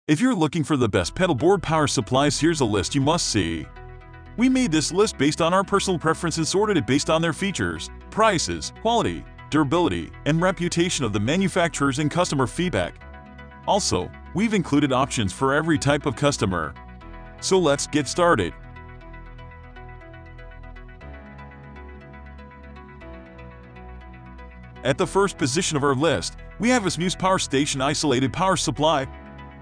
If you're looking for the best pedal board power supplies, here's a list you must see. We made this list based on our personal preference and sorted it based on their features, prices, quality, durability, and reputation of the manufacturers and customer feedback. Also, we've included options for every type of customer. So let's get started. At the first position of our list, we have Asmuse Power Station Isolated Power Supply.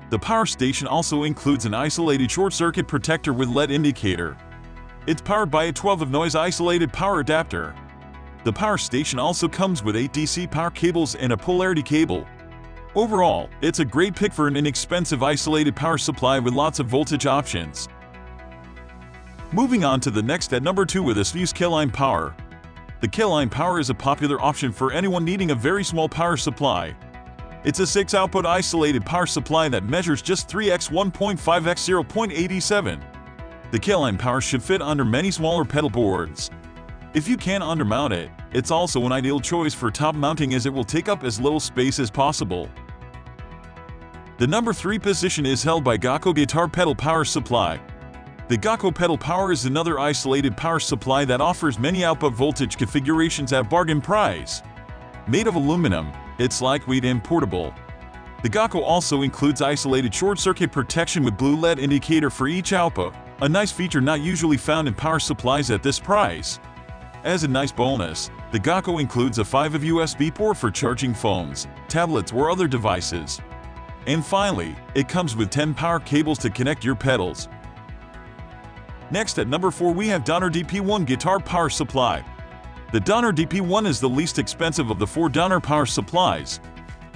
The power station also includes an isolated short circuit protector with LED indicator. It's powered by a 12-volt noise isolated power adapter. The power station also comes with 8 DC power cables and a polarity cable. Overall, it's a great pick for an inexpensive isolated power supply with lots of voltage options. Moving on to the next at number 2 with Asmuse Killline Power. The Killline Power is a popular option for anyone needing a very small power supply. It's a 6-output isolated power supply that measures just 3x 1.5x 0.87. The Killline Power should fit under many smaller pedal boards. If you can undermount it, it's also an ideal choice for top mounting as it will take up as little space as possible. The number 3 position is held by GOKKO Guitar Pedal Power Supply. The GOKKO Pedal Power is another isolated power supply that offers many output voltage configurations at bargain price. Made of aluminum, it's lightweight and portable. The GOKKO also includes isolated short circuit protection with blue LED indicator for each output, a nice feature not usually found in power supplies at this price. As a nice bonus, the GOKKO includes a 5-way USB port for charging phones, tablets or other devices. And finally, it comes with 10 power cables to connect your pedals. Next at number 4 we have Donner DP1 Guitar Power Supply. The Donner DP1 is the least expensive of the 4 Donner power supplies.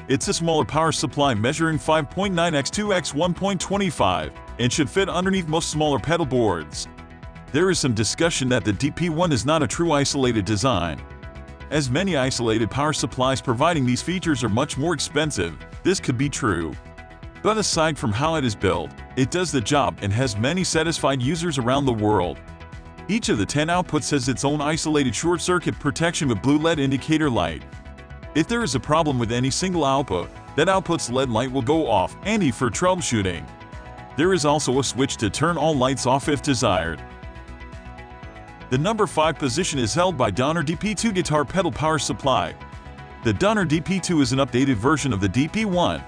It's a smaller power supply measuring 5.9x 2x 1.25 and should fit underneath most smaller pedal boards. There is some discussion that the DP1 is not a true isolated design. As many isolated power supplies providing these features are much more expensive, this could be true. But aside from how it is built, it does the job and has many satisfied users around the world. Each of the 10 outputs has its own isolated short circuit protection with blue LED indicator light. If there is a problem with any single output, that output's LED light will go off, handy for troubleshooting. There is also a switch to turn all lights off if desired. The number 5 position is held by Donner DP2 Guitar Pedal Power Supply. The Donner DP2 is an updated version of the DP1.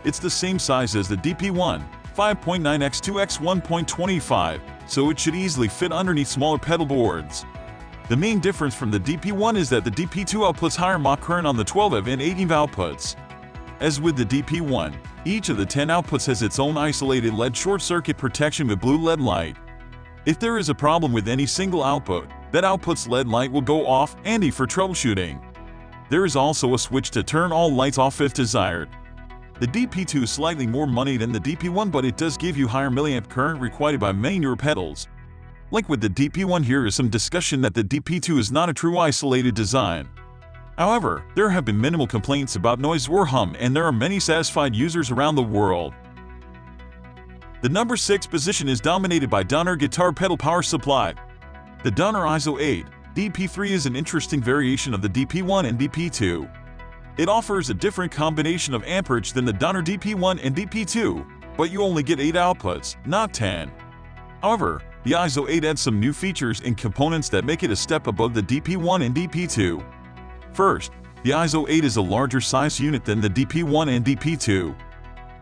It's the same size as the DP1, 5.9x 2x 1.25, so it should easily fit underneath smaller pedal boards. The main difference from the DP1 is that the DP2 outputs higher Mach current on the 12-volt and 18-volt outputs. As with the DP1, each of the 10 outputs has its own isolated LED short circuit protection with blue LED light. If there is a problem with any single output, that output's LED light will go off, handy for troubleshooting. There is also a switch to turn all lights off if desired. The DP2 is slightly more money than the DP1, but it does give you higher milliamp current required by many newer pedals. Like with the DP1, here is some discussion that the DP2 is not a true isolated design. However, there have been minimal complaints about noise or hum, and there are many satisfied users around the world. The number 6 position is dominated by Donner Guitar Pedal Power Supply. The Donner ISO 8 DP3 is an interesting variation of the DP1 and DP2. It offers a different combination of amperage than the Donner DP1 and DP2, but you only get 8 outputs, not 10. However, the ISO 8 adds some new features and components that make it a step above the DP1 and DP2. First, the ISO 8 is a larger size unit than the DP1 and DP2.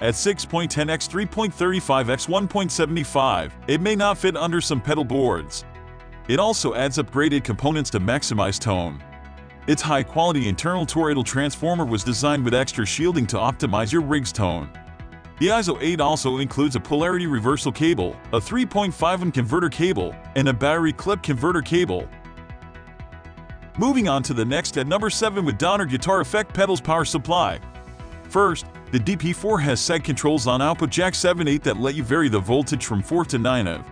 At 6.10x 3.35x 1.75, it may not fit under some pedal boards. It also adds upgraded components to maximize tone. Its high-quality internal toroidal transformer was designed with extra shielding to optimize your rig's tone. The ISO 8 also includes a polarity reversal cable, a 3.5 ohm converter cable, and a battery clip converter cable. Moving on to the next at number 7 with Donner Guitar Effect Pedals Power Supply. First, the DP4 has seg controls on output jack 7/8 that let you vary the voltage from 4 to 9 of.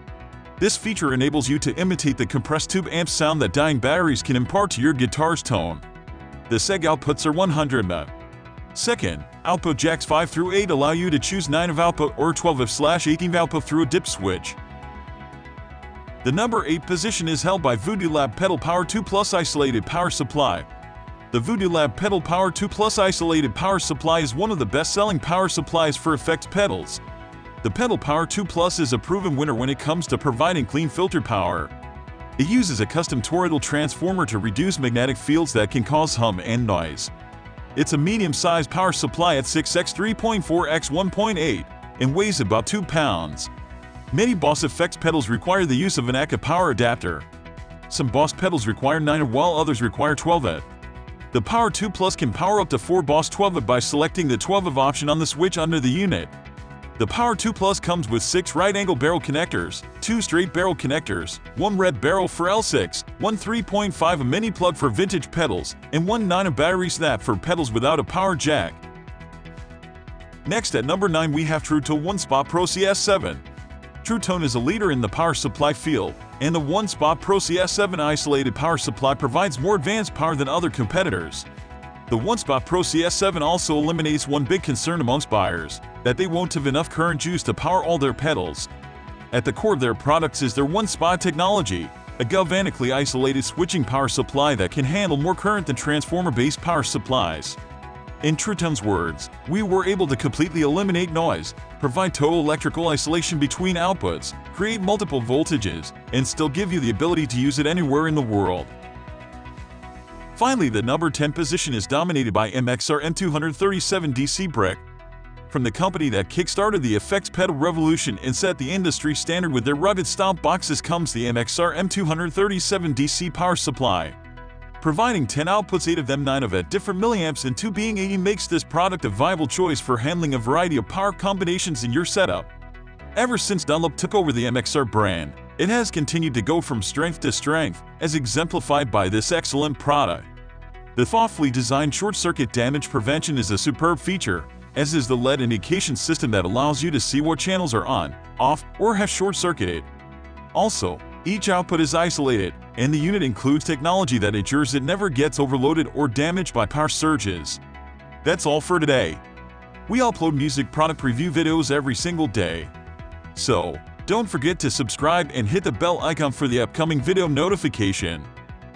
This feature enables you to imitate the compressed tube amp sound that dying batteries can impart to your guitar's tone. The seg outputs are 100 mW. Second, output jacks 5 through 8 allow you to choose 9 of output or 12 of /18 output through a dip switch. The number 8 position is held by Voodoolab Pedal Power 2 Plus Isolated Power Supply. The Voodoolab Pedal Power 2 Plus Isolated Power Supply is one of the best-selling power supplies for effects pedals, The Pedal Power 2 Plus is a proven winner when it comes to providing clean filtered power. It uses a custom toroidal transformer to reduce magnetic fields that can cause hum and noise. It's a medium-sized power supply at 6x 3.4x 1.8 and weighs about 2 pounds. Many Boss effects pedals require the use of an ACA power adapter. Some Boss pedals require 9 while others require 12V. The Power 2 Plus can power up to 4 Boss 12V by selecting the 12V option on the switch under the unit. The Power 2 Plus comes with 6 right-angle barrel connectors, 2 straight barrel connectors, 1 red barrel for L6, 1 3.5 a mini plug for vintage pedals, and 1 9 a battery snap for pedals without a power jack. Next at number 9 we have Truetone SPOT PRO CS7. Truetone is a leader in the power supply field, and the SPOT PRO CS7 isolated power supply provides more advanced power than other competitors. The SPOT PRO CS7 also eliminates one big concern amongst buyers, that they won't have enough current juice to power all their pedals. At the core of their products is their SPOT technology, a galvanically isolated switching power supply that can handle more current than transformer-based power supplies. In Truetone's words, we were able to completely eliminate noise, provide total electrical isolation between outputs, create multiple voltages, and still give you the ability to use it anywhere in the world. Finally, the number 10 position is dominated by MXR M237 DC Brick. From the company that kickstarted the effects pedal revolution and set the industry standard with their rugged style boxes comes the MXR M237 DC power supply. Providing 10 outputs, 8 of them 9 of at different milliamps and 2 being 80 makes this product a viable choice for handling a variety of power combinations in your setup. Ever since Dunlop took over the MXR brand, it has continued to go from strength to strength, as exemplified by this excellent product. The thoughtfully designed short-circuit damage prevention is a superb feature, as is the LED indication system that allows you to see what channels are on, off, or have short-circuited. Also, each output is isolated, and the unit includes technology that ensures it never gets overloaded or damaged by power surges. That's all for today. We upload music product review videos every single day. So, don't forget to subscribe and hit the bell icon for the upcoming video notification.